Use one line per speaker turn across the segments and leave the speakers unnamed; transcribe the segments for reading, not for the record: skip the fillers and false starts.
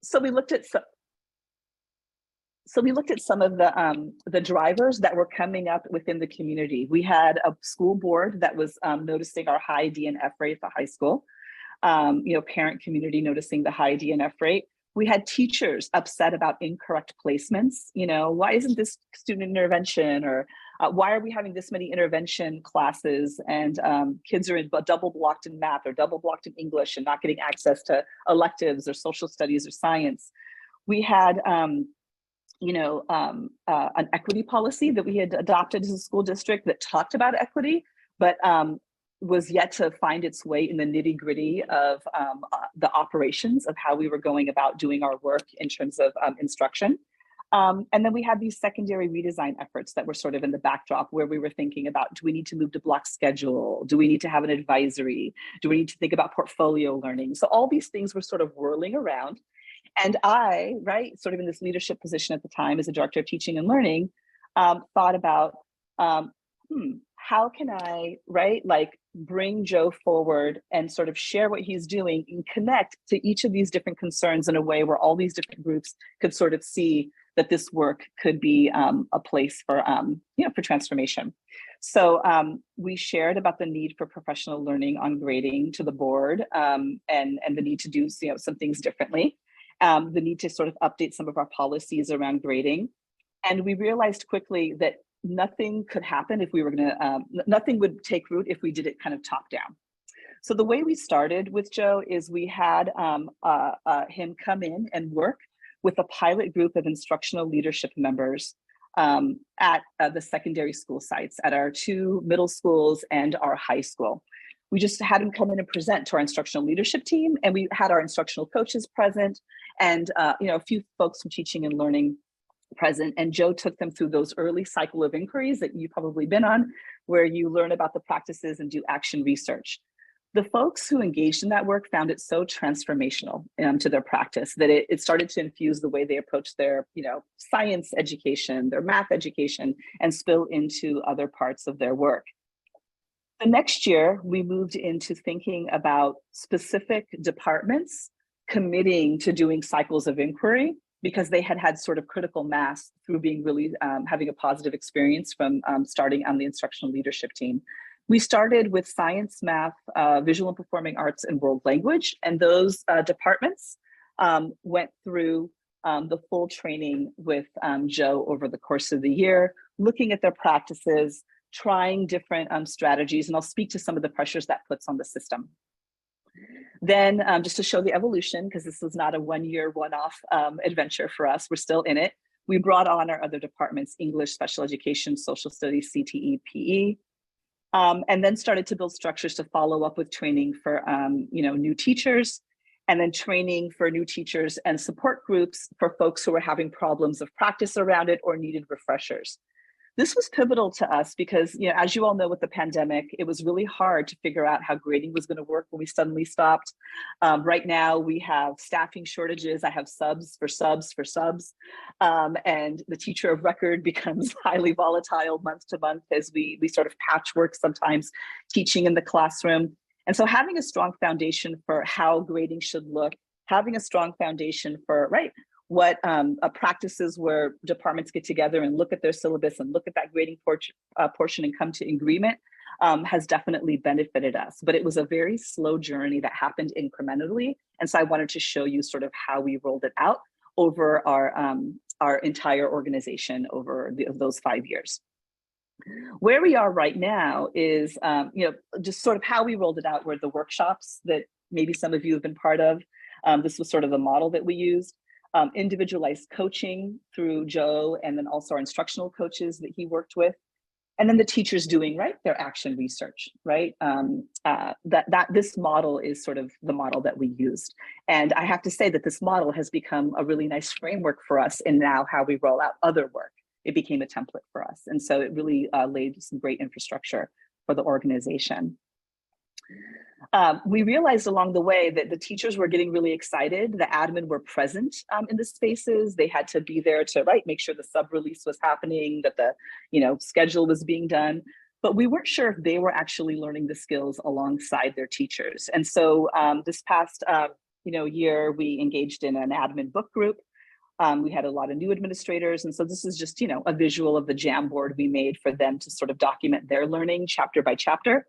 So we looked at some of the drivers that were coming up within the community. We had a school board that was noticing our high DNF rate at the high school. Parent community noticing the high DNF rate. We had teachers upset about incorrect placements. Why isn't this student intervention, or why are we having this many intervention classes, and kids are double blocked in math or double blocked in English and not getting access to electives or social studies or science. We had an equity policy that we had adopted as a school district that talked about equity, but was yet to find its way in the nitty gritty of the operations of how we were going about doing our work in terms of instruction. And then we had these secondary redesign efforts that were sort of in the backdrop, where we were thinking about, do we need to move to block schedule? Do we need to have an advisory? Do we need to think about portfolio learning? So all these things were sort of whirling around. And I, sort of in this leadership position at the time as a director of teaching and learning, thought about, how can I, bring Joe forward and sort of share what he's doing and connect to each of these different concerns in a way where all these different groups could sort of see that this work could be a place for, for transformation. So we shared about the need for professional learning on grading to the board, and the need to do some things differently. The need to sort of update some of our policies around grading. And we realized quickly that nothing could happen if we were nothing would take root if we did it kind of top down. So the way we started with Joe is we had him come in and work with a pilot group of instructional leadership members at the secondary school sites, at our 2 middle schools and our high school. We just had him come in and present to our instructional leadership team, and we had our instructional coaches present, and a few folks from teaching and learning present. And Joe took them through those early cycle of inquiries that you've probably been on, where you learn about the practices and do action research. The folks who engaged in that work found it so transformational to their practice that it started to infuse the way they approach their science education, their math education, and spill into other parts of their work. The next year, we moved into thinking about specific departments committing to doing cycles of inquiry, because they had sort of critical mass through being really having a positive experience from starting on the instructional leadership team. We started with science, math, visual and performing arts, and world language. And those departments went through the full training with Joe over the course of the year, looking at their practices, trying different strategies. And I'll speak to some of the pressures that puts on the system. Then just to show the evolution, because this was not a one-year, one-off adventure for us, we're still in it. We brought on our other departments, English, special education, social studies, CTE, PE, and then started to build structures to follow up with training for new teachers, and then training for new teachers and support groups for folks who were having problems of practice around it or needed refreshers. This was pivotal to us because, as you all know, with the pandemic, it was really hard to figure out how grading was going to work when we suddenly stopped. Right now, we have staffing shortages. I have subs, and the teacher of record becomes highly volatile month to month as we sort of patchwork sometimes teaching in the classroom. And so having a strong foundation for how grading should look, having a strong foundation for, what practices where departments get together and look at their syllabus and look at that grading portion and come to agreement has definitely benefited us. But it was a very slow journey that happened incrementally. And so I wanted to show you sort of how we rolled it out over our entire organization over those 5 years. Where we are right now is, just sort of how we rolled it out were the workshops that maybe some of you have been part of. This was sort of the model that we used. Individualized coaching through Joe, and then also our instructional coaches that he worked with, and then the teachers doing their action research. This model is sort of the model that we used, and I have to say that this model has become a really nice framework for us in now how we roll out other work. It became a template for us, and so it really laid some great infrastructure for the organization. We realized along the way that the teachers were getting really excited. The admin were present in the spaces. They had to be there to make sure the sub-release was happening, that the schedule was being done. But we weren't sure if they were actually learning the skills alongside their teachers. And so this past year, we engaged in an admin book group. We had a lot of new administrators. And so this is just, a visual of the Jamboard we made for them to sort of document their learning chapter by chapter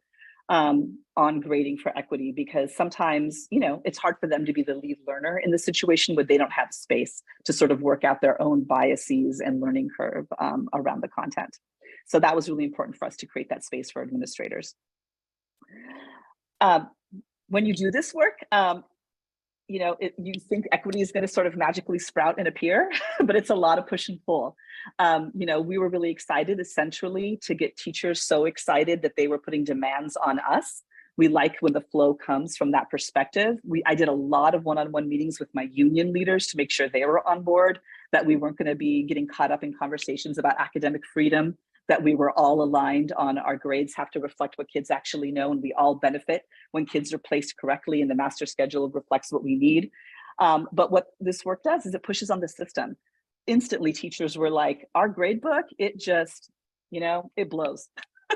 on grading for equity, because sometimes, it's hard for them to be the lead learner in the situation where they don't have space to sort of work out their own biases and learning curve around the content. So that was really important for us to create that space for administrators. When you do this work, you think equity is going to sort of magically sprout and appear, but it's a lot of push and pull. We were really excited essentially to get teachers so excited that they were putting demands on us. We like when the flow comes from that perspective. I did a lot of one-on-one meetings with my union leaders to make sure they were on board, that we weren't going to be getting caught up in conversations about academic freedom, that we were all aligned on our grades have to reflect what kids actually know, and we all benefit when kids are placed correctly and the master schedule reflects what we need. But what this work does is it pushes on the system. Instantly, teachers were like, our grade book, it just, it blows.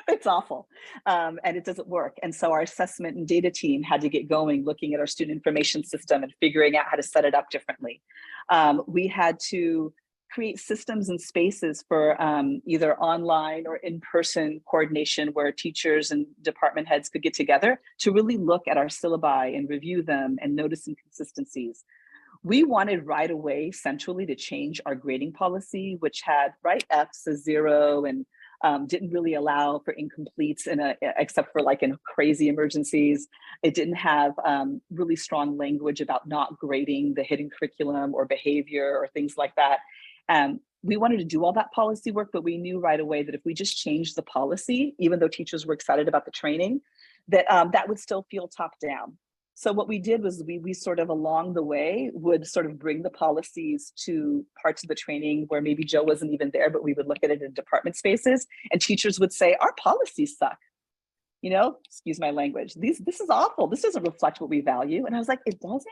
It's awful, and it doesn't work. And so our assessment and data team had to get going, looking at our student information system and figuring out how to set it up differently. We had to create systems and spaces for either online or in-person coordination where teachers and department heads could get together to really look at our syllabi and review them and notice inconsistencies. We wanted right away centrally to change our grading policy, which had F's as 0 and didn't really allow for incompletes except for in crazy emergencies. It didn't have really strong language about not grading the hidden curriculum or behavior or things like that. We wanted to do all that policy work, but we knew right away that if we just changed the policy, even though teachers were excited about the training, that that would still feel top down. So what we did was we sort of along the way would sort of bring the policies to parts of the training where maybe Joe wasn't even there, but we would look at it in department spaces and teachers would say, our policies suck. Excuse my language. This is awful. This doesn't reflect what we value. And I was like, it doesn't?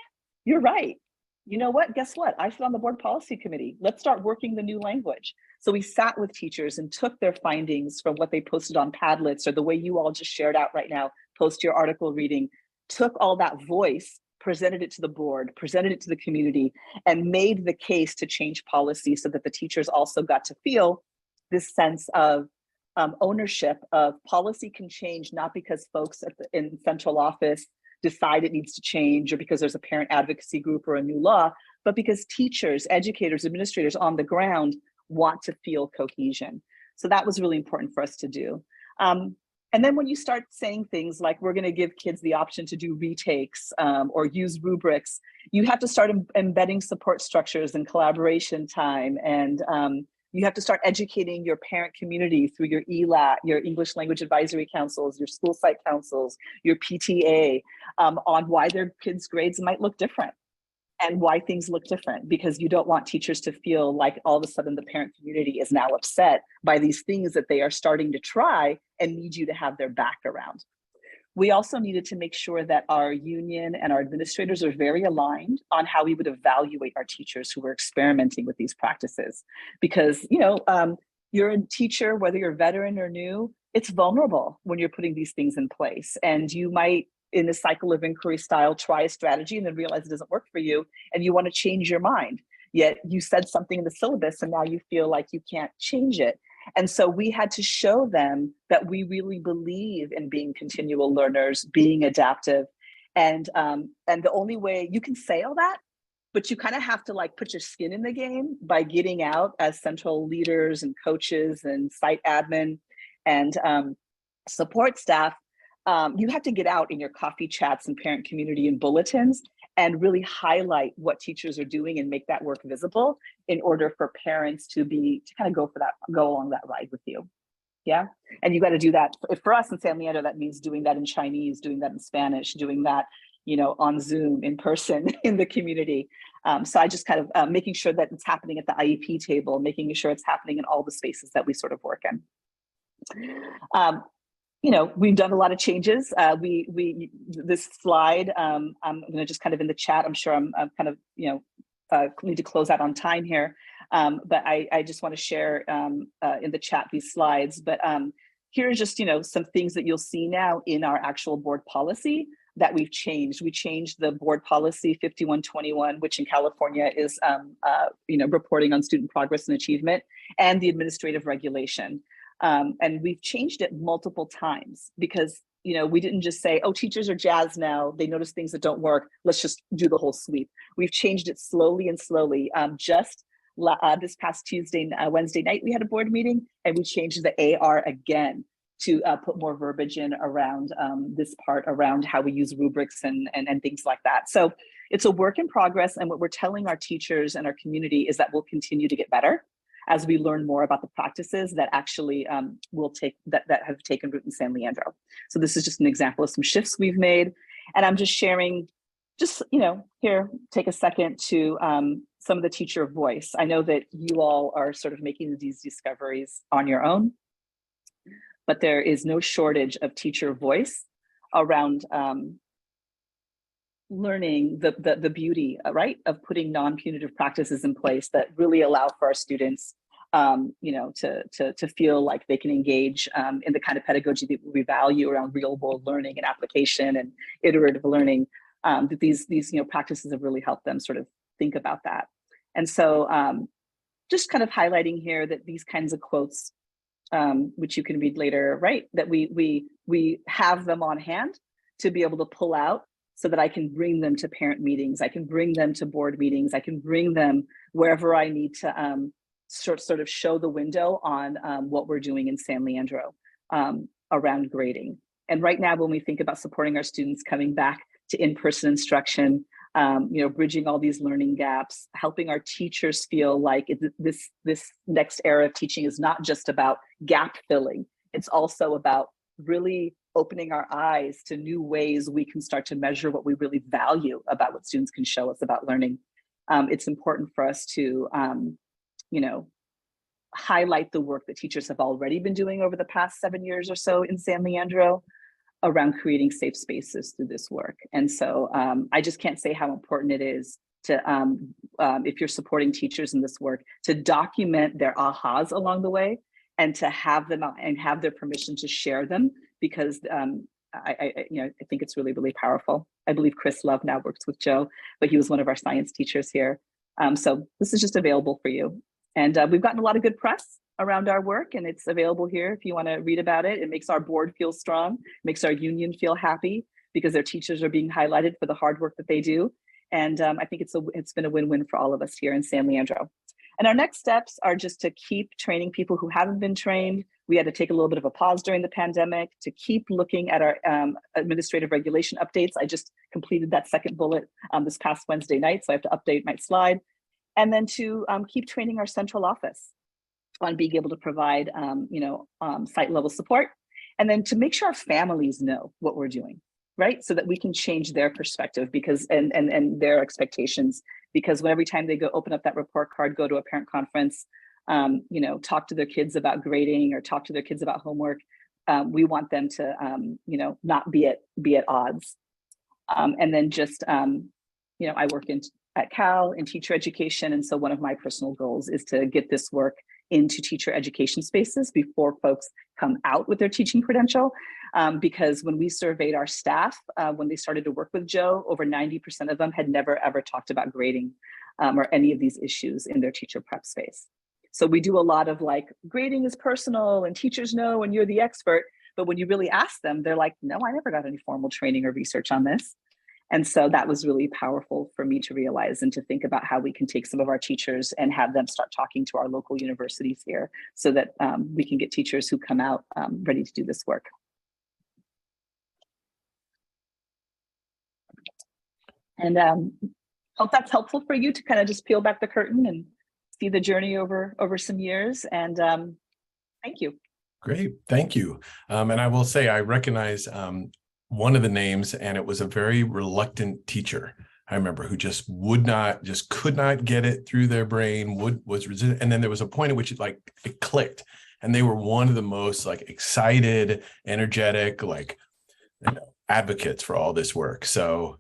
You're right. You know what? Guess what? I sit on the board policy committee. Let's start working the new language. So we sat with teachers and took their findings from what they posted on Padlets or the way you all just shared out right now, post your article reading, took all that voice, presented it to the board, presented it to the community, and made the case to change policy so that the teachers also got to feel this sense of ownership of policy can change, not because folks in central office decide it needs to change or because there's a parent advocacy group or a new law, but because teachers, educators, administrators on the ground want to feel cohesion. So that was really important for us to do. And then when you start saying things like, we're going to give kids the option to do retakes or use rubrics, you have to start embedding support structures and collaboration time. And you have to start educating your parent community through your ELAT, your English Language Advisory Councils, your school site councils, your PTA, on why their kids' grades might look different and why things look different, because you don't want teachers to feel like all of a sudden the parent community is now upset by these things that they are starting to try and need you to have their back around. We also needed to make sure that our union and our administrators are very aligned on how we would evaluate our teachers who were experimenting with these practices. Because, you're a teacher, whether you're veteran or new, it's vulnerable when you're putting these things in place. And you might, in a cycle of inquiry style, try a strategy and then realize it doesn't work for you and you want to change your mind. Yet you said something in the syllabus and now you feel like you can't change it. And so we had to show them that we really believe in being continual learners, being adaptive. And the only way you can say all that, but you kind of have to put your skin in the game by getting out as central leaders and coaches and site admin and support staff. You have to get out in your coffee chats and parent community and bulletins and really highlight what teachers are doing and make that work visible in order for parents to kind of go along that ride with you. Yeah. And you got to do that for us in San Leandro. That means doing that in Chinese, doing that in Spanish, doing that, on Zoom, in person, in the community. So I just kind of making sure that it's happening at the IEP table, making sure it's happening in all the spaces that we sort of work in. We've done a lot of changes. This slide, I'm going to just kind of in the chat, I'm sure I'm kind of, need to close out on time here. But I just want to share in the chat these slides. But here's just, some things that you'll see now in our actual board policy that we've changed. We changed the board policy 5121, which in California is reporting on student progress and achievement, and the administrative regulation. And we've changed it multiple times because we didn't just say, oh, teachers are jazzed now, they notice things that don't work, let's just do the whole sweep. We've changed it slowly and slowly. This past Wednesday night, we had a board meeting and we changed the AR again to put more verbiage in around this part around how we use rubrics and things like that. So it's a work in progress. And what we're telling our teachers and our community is that we'll continue to get better as we learn more about the practices that actually that have taken root in San Leandro. So this is just an example of some shifts we've made. And I'm just sharing, here, take a second to some of the teacher voice. I know that you all are sort of making these discoveries on your own, but there is no shortage of teacher voice around learning the beauty, right, of putting non-punitive practices in place that really allow for our students, to feel like they can engage in the kind of pedagogy that we value around real-world learning and application and iterative learning. That these practices have really helped them sort of think about that. And so, just kind of highlighting here that these kinds of quotes, which you can read later, right? That we have them on hand to be able to pull out so that I can bring them to parent meetings, I can bring them to board meetings, I can bring them wherever I need to sort of show the window on what we're doing in San Leandro around grading. And right now, when we think about supporting our students coming back to in-person instruction, bridging all these learning gaps, helping our teachers feel like this next era of teaching is not just about gap filling. It's also about really opening our eyes to new ways we can start to measure what we really value about what students can show us about learning. It's important for us to, highlight the work that teachers have already been doing over the past 7 years or so in San Leandro around creating safe spaces through this work. And so I just can't say how important it is to, if you're supporting teachers in this work, to document their ahas along the way and to have them and have their permission to share them, because I think it's really, really powerful. I believe Chris Love now works with Joe, but he was one of our science teachers here. So this is just available for you. And we've gotten a lot of good press around our work, and it's available here if you want to read about it. It makes our board feel strong, makes our union feel happy because their teachers are being highlighted for the hard work that they do. And I think it's been a win-win for all of us here in San Leandro. And our next steps are just to keep training people who haven't been trained. We had to take a little bit of a pause during the pandemic to keep looking at our administrative regulation updates. I just completed that second bullet this past Wednesday night, so I have to update my slide. And then to keep training our central office on being able to provide, site level support, and then to make sure our families know what we're doing, right? So that we can change their perspective and their expectations, because when every time they go open up that report card, go to a parent conference, talk to their kids about grading or talk to their kids about homework, we want them to, not be at odds. And then just, I work at Cal in teacher education. And so one of my personal goals is to get this work into teacher education spaces before folks come out with their teaching credential. Because when we surveyed our staff, when they started to work with Joe, over 90% of them had never, ever talked about grading or any of these issues in their teacher prep space. So we do a lot of like, grading is personal and teachers know and you're the expert. But when you really ask them, they're like, no, I never got any formal training or research on this. And so that was really powerful for me to realize and to think about how we can take some of our teachers and have them start talking to our local universities here so that we can get teachers who come out ready to do this work. And hope that's helpful for you to kind of just peel back the curtain and see the journey over some years. And thank you.
Great, thank you. And I will say I recognize one of the names, and it was a very reluctant teacher. I remember who just could not get it through their brain, was resistant. And then there was a point at which it clicked, and they were one of the most excited, energetic, advocates for all this work. So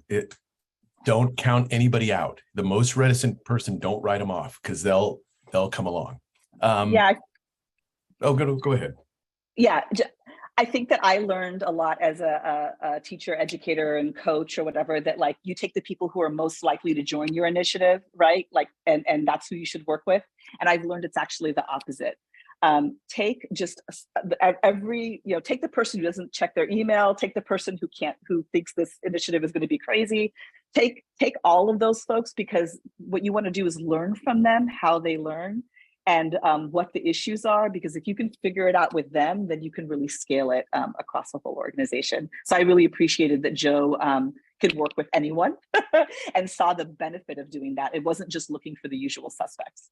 don't count anybody out. The most reticent person, don't write them off, because they'll come along. Yeah. Oh, go ahead.
Yeah. I think that I learned a lot as a teacher, educator, and coach or whatever, that like you take the people who are most likely to join your initiative, right? Like, and that's who you should work with. And I've learned it's actually the opposite. Take just every, take the person who doesn't check their email, take the person who thinks this initiative is going to be crazy. Take all of those folks, because what you want to do is learn from them how they learn, and what the issues are, because if you can figure it out with them, then you can really scale it across the whole organization. So I really appreciated that Joe could work with anyone and saw the benefit of doing that. It wasn't just looking for the usual suspects.